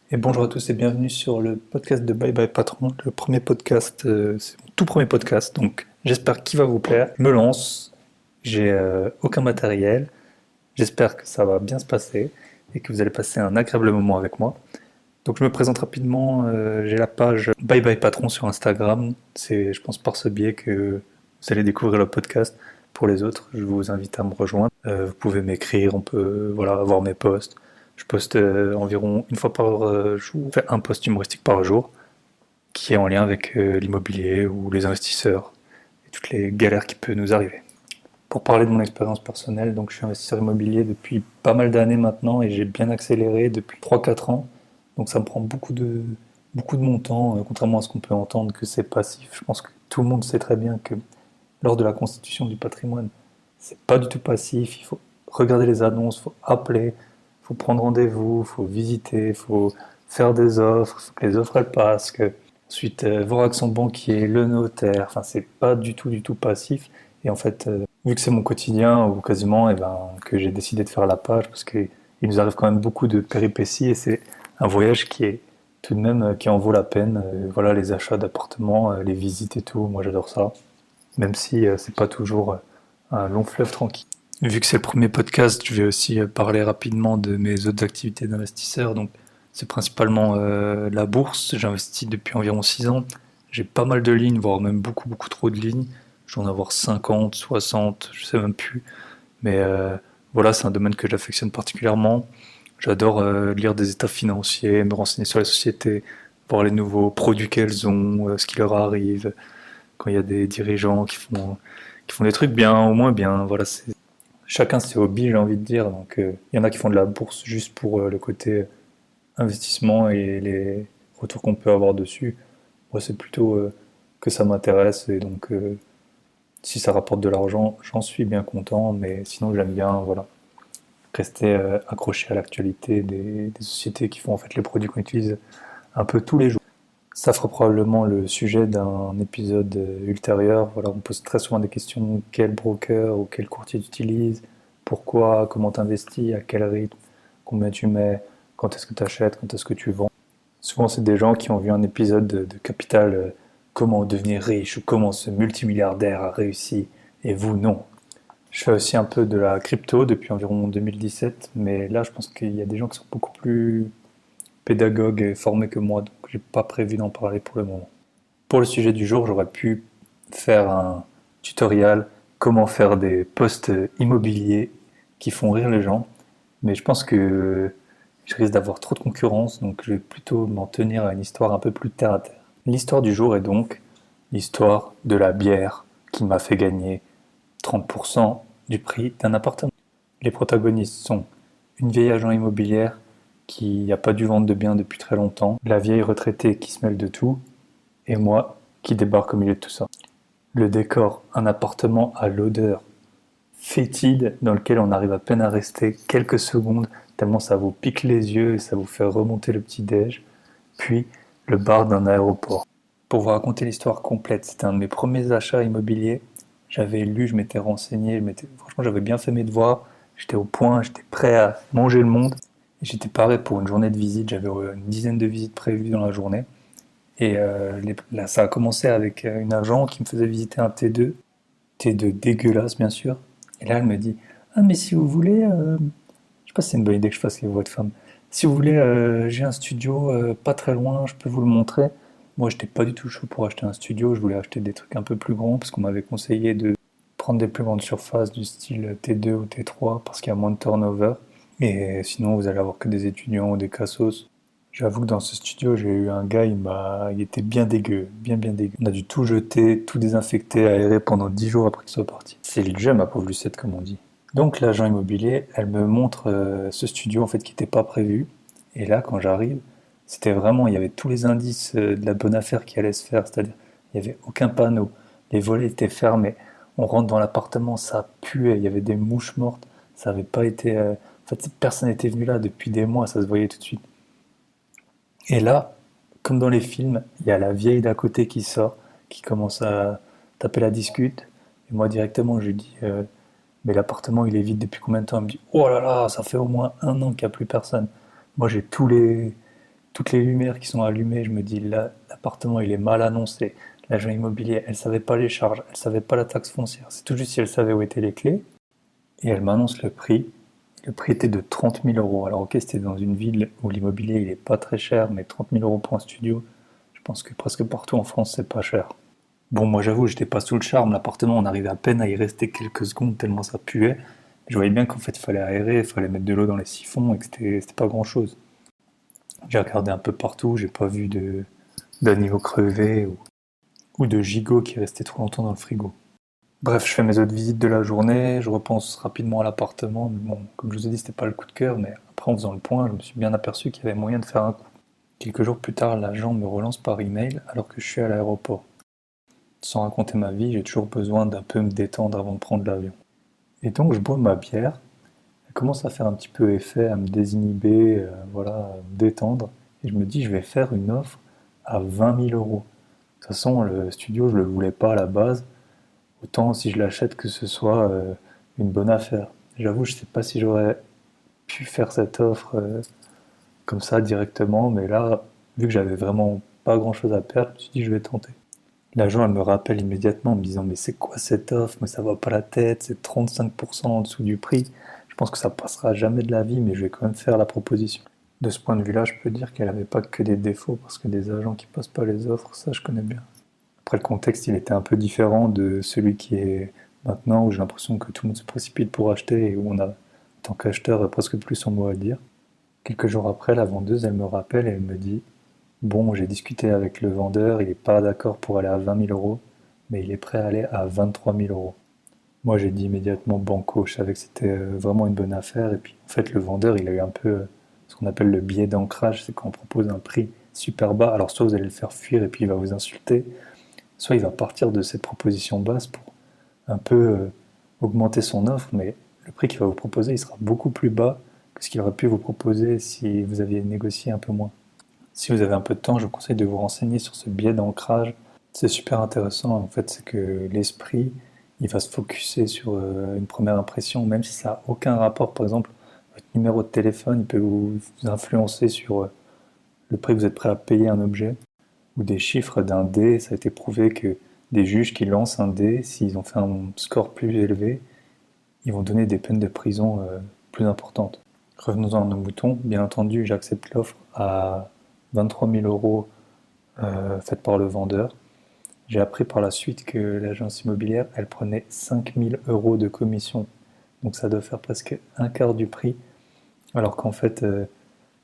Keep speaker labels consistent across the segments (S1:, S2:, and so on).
S1: Et bonjour à tous et bienvenue sur le podcast de Bye Bye Patron, le premier podcast, c'est mon tout premier podcast, donc j'espère qu'il va vous plaire. Je me lance, j'ai aucun matériel, j'espère que ça va bien se passer et que vous allez passer un agréable moment avec moi. Donc je me présente rapidement, j'ai la page Bye Bye Patron sur Instagram, c'est je pense par ce biais que vous allez découvrir le podcast. Pour les autres, je vous invite à me rejoindre. Vous pouvez m'écrire, on peut voilà, voir mes posts. Je poste environ une fois par jour, enfin un post humoristique par jour, qui est en lien avec l'immobilier ou les investisseurs et toutes les galères qui peuvent nous arriver. Pour parler de mon expérience personnelle, donc je suis investisseur immobilier depuis pas mal d'années maintenant et j'ai bien accéléré depuis 3-4 ans. Donc ça me prend beaucoup de mon temps, contrairement à ce qu'on peut entendre que c'est passif. Je pense que tout le monde sait très bien que lors de la constitution du patrimoine, c'est pas du tout passif. Il faut regarder les annonces, il faut appeler, il faut prendre rendez-vous, il faut visiter, il faut faire des offres, il faut que les offres elles passent, que ensuite voir avec son banquier, le notaire. Enfin, c'est pas du tout passif. Et en fait, vu que c'est mon quotidien ou quasiment, et ben que j'ai décidé de faire la page parce que il nous arrive quand même beaucoup de péripéties et c'est un voyage qui est tout de même qui en vaut la peine. Voilà, les achats d'appartements, les visites et tout, moi j'adore ça même si c'est pas toujours un long fleuve tranquille. Vu que c'est le premier podcast, je vais aussi parler rapidement de mes autres activités d'investisseur. Donc, c'est principalement la bourse. J'investis depuis environ 6 ans. J'ai pas mal de lignes, voire même beaucoup trop de lignes. Je dois en avoir 50, 60, je sais même plus. Mais voilà, c'est un domaine que j'affectionne particulièrement. J'adore lire des états financiers, me renseigner sur les sociétés, voir les nouveaux produits qu'elles ont, ce qui leur arrive, quand il y a des dirigeants qui font des trucs bien ou moins bien. Voilà, c'est chacun ses hobbies, j'ai envie de dire. Donc, il y en a qui font de la bourse juste pour le côté investissement et les retours qu'on peut avoir dessus. Moi, c'est plutôt que ça m'intéresse et donc si ça rapporte de l'argent, j'en suis bien content. Mais sinon, j'aime bien, voilà, rester accroché à l'actualité des sociétés qui font en fait les produits qu'on utilise un peu tous les jours. Ça fera probablement le sujet d'un épisode ultérieur. Voilà, on pose très souvent des questions, quel broker ou quel courtier tu utilises, pourquoi, comment tu investis, à quel rythme, combien tu mets, quand est-ce que tu achètes, quand est-ce que tu vends. Souvent, c'est des gens qui ont vu un épisode de Capital, comment devenir riche ou comment ce multimilliardaire a réussi, et vous, non. Je fais aussi un peu de la crypto depuis environ 2017, mais là, je pense qu'il y a des gens qui sont beaucoup plus pédagogues et formés que moi, donc j'ai pas prévu d'en parler pour le moment. Pour le sujet du jour, j'aurais pu faire un tutoriel comment faire des posts immobiliers qui font rire les gens, mais je pense que je risque d'avoir trop de concurrence, donc je vais plutôt m'en tenir à une histoire un peu plus terre à terre. L'histoire du jour est donc l'histoire de la bière qui m'a fait gagner 30% du prix d'un appartement. Les protagonistes sont une vieille agent immobilière qui n'a pas dû vendre de biens depuis très longtemps, la vieille retraitée qui se mêle de tout, et moi qui débarque au milieu de tout ça. Le décor, un appartement à l'odeur fétide dans lequel on arrive à peine à rester quelques secondes tellement ça vous pique les yeux et ça vous fait remonter le petit-déj. Puis le bar d'un aéroport. Pour vous raconter l'histoire complète, c'était un de mes premiers achats immobiliers. J'avais lu, je m'étais renseigné, franchement j'avais bien fait mes devoirs, j'étais au point, j'étais prêt à manger le monde. Et j'étais paré pour une journée de visite, j'avais une dizaine de visites prévues dans la journée. Et là, ça a commencé avec une agent qui me faisait visiter un T2 dégueulasse bien sûr. Et là, elle me dit, ah mais si vous voulez, je sais pas si c'est une bonne idée que je fasse les voix de femme. Si vous voulez, j'ai un studio pas très loin, je peux vous le montrer. Moi, j'étais pas du tout chaud pour acheter un studio, je voulais acheter des trucs un peu plus grands parce qu'on m'avait conseillé de prendre des plus grandes surfaces du style T2 ou T3 parce qu'il y a moins de turnover. Et sinon, vous allez avoir que des étudiants ou des cassos. J'avoue que dans ce studio, j'ai eu un gars, il était bien dégueu, bien dégueu. On a dû tout jeter, tout désinfecter, aérer pendant 10 jours après qu'il soit parti. C'est le jeu, ma pauvre Lucette, comme on dit. Donc l'agent immobilier, elle me montre ce studio en fait qui n'était pas prévu. Et là, quand j'arrive, c'était vraiment, il y avait tous les indices de la bonne affaire qui allait se faire. C'est-à-dire, il n'y avait aucun panneau, les volets étaient fermés. On rentre dans l'appartement, ça puait, il y avait des mouches mortes. Ça n'avait pas été. En fait, personne n'était venu là depuis des mois, ça se voyait tout de suite. Et là, comme dans les films, il y a la vieille d'à côté qui sort, qui commence à taper la discute. Et moi, directement, je lui dis mais l'appartement, il est vide depuis combien de temps? Elle me dit oh là là, ça fait au moins 1 an qu'il n'y a plus personne. Moi, j'ai tous toutes les lumières qui sont allumées, je me dis là, l'appartement il est mal annoncé. L'agent immobilier, elle savait pas les charges, elle savait pas la taxe foncière. C'est tout juste si elle savait où étaient les clés. Et elle m'annonce le prix. Le prix était de 30 000 euros. Alors ok, c'était dans une ville où l'immobilier il est pas très cher, mais 30 000 euros pour un studio, je pense que presque partout en France c'est pas cher. Bon, moi j'avoue, j'étais pas sous le charme. L'appartement, on arrivait à peine à y rester quelques secondes tellement ça puait. Je voyais bien qu'en fait il fallait aérer, il fallait mettre de l'eau dans les siphons et que c'était pas grand chose. J'ai regardé un peu partout, j'ai pas vu d'animaux crevés ou de gigots qui restaient trop longtemps dans le frigo. Bref, je fais mes autres visites de la journée, je repense rapidement à l'appartement, mais bon, comme je vous ai dit, c'était pas le coup de cœur, mais après en faisant le point, je me suis bien aperçu qu'il y avait moyen de faire un coup. Quelques jours plus tard, l'agent me relance par email alors que je suis à l'aéroport. Sans raconter ma vie, j'ai toujours besoin d'un peu me détendre avant de prendre l'avion. Et donc je bois ma bière, elle commence à faire un petit peu effet, à me désinhiber, voilà, à me détendre, et je me dis je vais faire une offre à 20 000 euros. De toute façon, le studio, je le voulais pas à la base, autant si je l'achète que ce soit une bonne affaire. J'avoue, je sais pas si j'aurais pu faire cette offre comme ça directement, mais là, vu que j'avais vraiment pas grand chose à perdre, je me suis dit je vais tenter. L'agent, elle me rappelle immédiatement en me disant mais c'est quoi cette offre? Mais ça va pas la tête, c'est 35% en dessous du prix. Je pense que ça passera jamais de la vie, mais je vais quand même faire la proposition. De ce point de vue-là, je peux dire qu'elle avait pas que des défauts, parce que des agents qui passent pas les offres, ça je connais bien. Après, le contexte, il était un peu différent de celui qui est maintenant, où j'ai l'impression que tout le monde se précipite pour acheter et où on a, en tant qu'acheteur, presque plus son mot à dire. Quelques jours après, la vendeuse, elle me rappelle et elle me dit bon, j'ai discuté avec le vendeur, il n'est pas d'accord pour aller à 20 000 euros, mais il est prêt à aller à 23 000 euros. Moi, j'ai dit immédiatement banco, je savais que c'était vraiment une bonne affaire. Et puis, en fait, le vendeur, il a eu un peu ce qu'on appelle le biais d'ancrage, c'est quand on propose un prix super bas, alors soit vous allez le faire fuir et puis il va vous insulter, soit il va partir de cette proposition basse pour un peu augmenter son offre, mais le prix qu'il va vous proposer, il sera beaucoup plus bas que ce qu'il aurait pu vous proposer si vous aviez négocié un peu moins. Si vous avez un peu de temps, je vous conseille de vous renseigner sur ce biais d'ancrage. C'est super intéressant, en fait, c'est que l'esprit, il va se focuser sur une première impression, même si ça n'a aucun rapport. Par exemple, votre numéro de téléphone, il peut vous influencer sur le prix que vous êtes prêt à payer un objet, ou des chiffres d'un dé. Ça a été prouvé que des juges qui lancent un dé, s'ils ont fait un score plus élevé, ils vont donner des peines de prison plus importantes. Revenons-en à nos moutons. Bien entendu, j'accepte l'offre à 23 000 euros faite par le vendeur. J'ai appris par la suite que l'agence immobilière, elle prenait 5 000 euros de commission. Donc ça doit faire presque un quart du prix. Alors qu'en fait,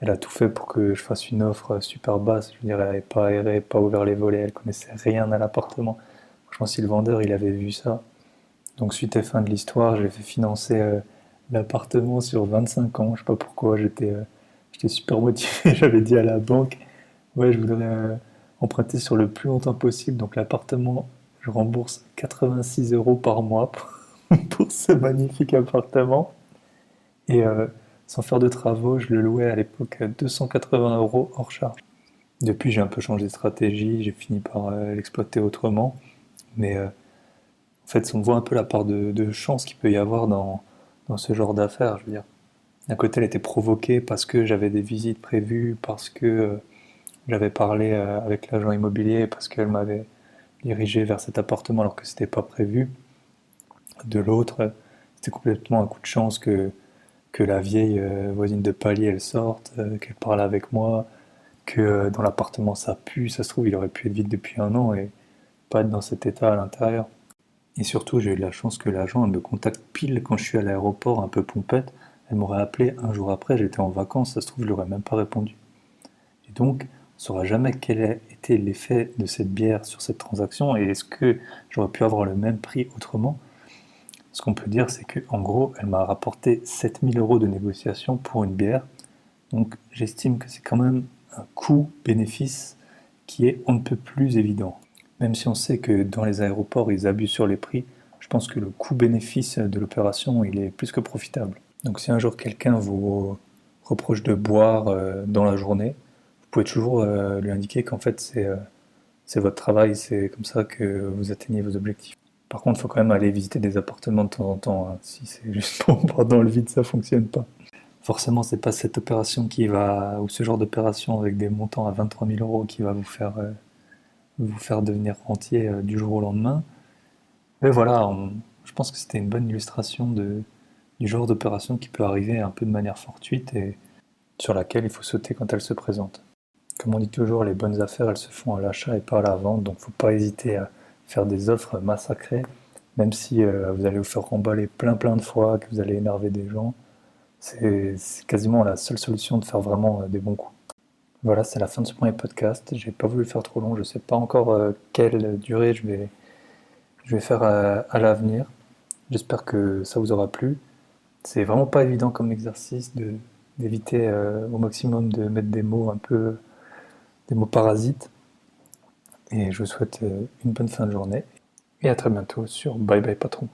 S1: elle a tout fait pour que je fasse une offre super basse. Je veux dire, elle n'avait pas aéré, pas ouvert les volets, elle connaissait rien à l'appartement. Franchement, si le vendeur, il avait vu ça. Donc suite et fin de l'histoire, j'ai fait financer l'appartement sur 25 ans. Je sais pas pourquoi, j'étais super motivé. J'avais dit à la banque, ouais, je voudrais emprunter sur le plus longtemps possible. Donc l'appartement, je rembourse 86 euros par mois pour ce magnifique appartement. Et sans faire de travaux, je le louais à l'époque à 280 euros hors charge. Depuis, j'ai un peu changé de stratégie, j'ai fini par l'exploiter autrement. Mais en fait, on voit un peu la part de chance qu'il peut y avoir dans ce genre d'affaires. Je veux dire, d'un côté, elle était provoquée parce que j'avais des visites prévues, parce que j'avais parlé avec l'agent immobilier, parce qu'elle m'avait dirigé vers cet appartement alors que c'était pas prévu. De l'autre, c'était complètement un coup de chance que la vieille voisine de palier elle sorte, qu'elle parle avec moi, que dans l'appartement ça pue, ça se trouve il aurait pu être vide depuis un an et pas être dans cet état à l'intérieur. Et surtout j'ai eu de la chance que l'agent elle me contacte pile quand je suis à l'aéroport un peu pompette, elle m'aurait appelé un jour après, j'étais en vacances, ça se trouve je l'aurais même pas répondu. Et donc on ne saura jamais quel a été l'effet de cette bière sur cette transaction et est-ce que j'aurais pu avoir le même prix autrement. Ce qu'on peut dire, c'est qu'en gros, elle m'a rapporté 7 000 euros de négociation pour une bière. Donc j'estime que c'est quand même un coût-bénéfice qui est on ne peut plus évident. Même si on sait que dans les aéroports, ils abusent sur les prix, je pense que le coût-bénéfice de l'opération, il est plus que profitable. Donc si un jour quelqu'un vous reproche de boire dans la journée, vous pouvez toujours lui indiquer qu'en fait c'est votre travail, c'est comme ça que vous atteignez vos objectifs. Par contre, il faut quand même aller visiter des appartements de temps en temps, hein. Si c'est juste pour boire dans le vide, ça fonctionne pas. Forcément, c'est pas cette opération ou ce genre d'opération avec des montants à 23 000 euros qui va vous faire devenir rentier du jour au lendemain. Mais voilà, je pense que c'était une bonne illustration du genre d'opération qui peut arriver un peu de manière fortuite et sur laquelle il faut sauter quand elle se présente. Comme on dit toujours, les bonnes affaires, elles se font à l'achat et pas à la vente, donc faut pas hésiter à faire des offres massacrées, même si vous allez vous faire remballer plein de fois, que vous allez énerver des gens. C'est quasiment la seule solution de faire vraiment des bons coups. Voilà, c'est la fin de ce premier podcast. J'ai pas voulu le faire trop long, je sais pas encore quelle durée je vais faire à l'avenir. J'espère que ça vous aura plu. C'est vraiment pas évident comme exercice d'éviter au maximum de mettre des mots parasites. Et je vous souhaite une bonne fin de journée et à très bientôt sur Bye Bye Patron.